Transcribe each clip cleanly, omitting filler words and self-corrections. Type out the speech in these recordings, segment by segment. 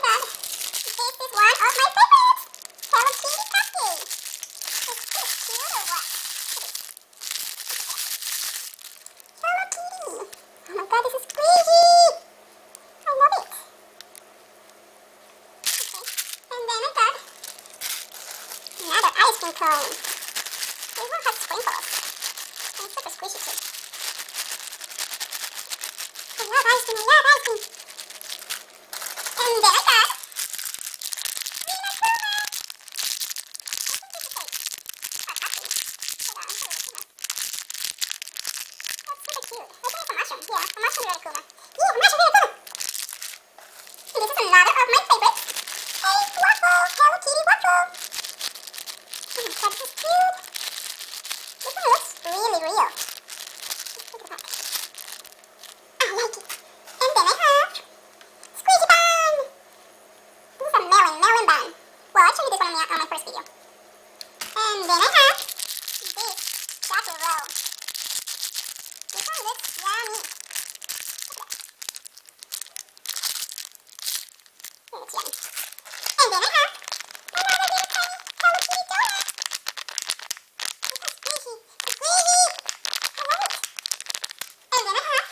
god. This is one of my favorites. Hello Kitty cupcake. Is this cute or what? Hello Kitty. Oh my god, this is squishy. I love it. Okay. And then I got another ice cream cone. This one has sprinkles. And it's super squishy too. I love ice cream, I love ice cream. And then I got Rina Kuma. I think this is fake. Or copy. Hold on, it's a little Kuma. That's super cute. I think it's a mushroom. Yeah, a mushroom Rina Kuma. Yeah, a mushroom Rina Kuma. And this is another of my favorites. A waffle, Hello Kitty waffle. Oh my god, this is cute. This one looks really real. Look at that. I like it. And then I have Squeezy Bun. This is a melon bun. Well, I showed you this one on my first video. And then I have this chocolate roll. This one looks yummy. Look at that. It looks yummy. And then I have another little tiny Hello Kitty donut. This one's squishy. It's squishy. I love it. And then I have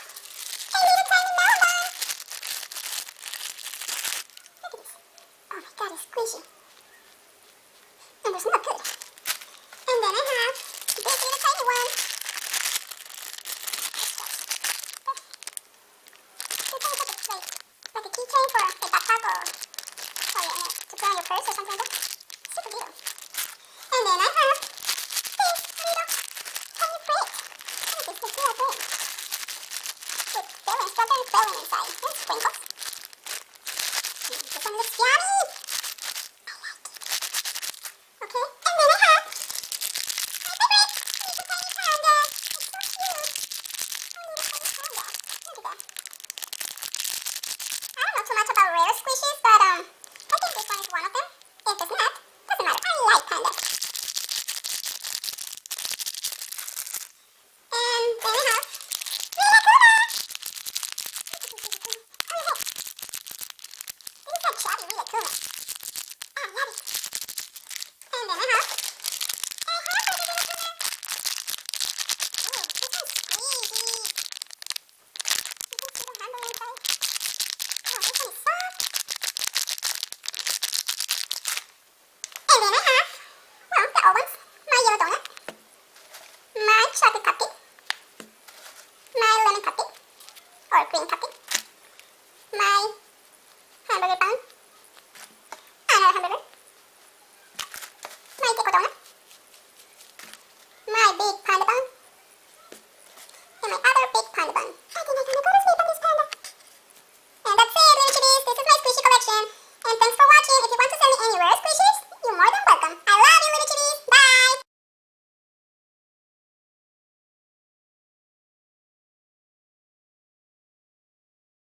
a little tiny melon bun. Look at this. Oh my god, it's squishy. And it's not good. And then I have this little tiny one. This one is like a keychain for a backpack or to put on your purse or something like that. Super cute. And then I have this little tiny plate. Look, it's a cute thing. With strawberry filling inside. And sprinkles. This one looks yummy. I like it. Okay, and then I have my favorite little tiny panda. It's so cute. A little tiny panda. Look at that. I don't know too much about rare squishes, but I think this one is one of them. If it's not, doesn't matter. I like panda. And then I have Rina Kuma. Oh yeah. This is like chubby Rina Kuma. Oh, yummy. And then I have a hamburger Rina Kuma. Ooh, this one's squeezy. You can see the hamburger inside. Oh, this one is soft. And then I have, well, the old ones. My yellow donut. My chocolate cupcake. My lemon cupcake. Or green cupcake. My hamburger bun. Another hamburger. My deco donut. My big panda bun. And my other big panda bun. I think I'm gonna go to sleep on this panda. And that's it, little chitties. This is my squishy collection. And thanks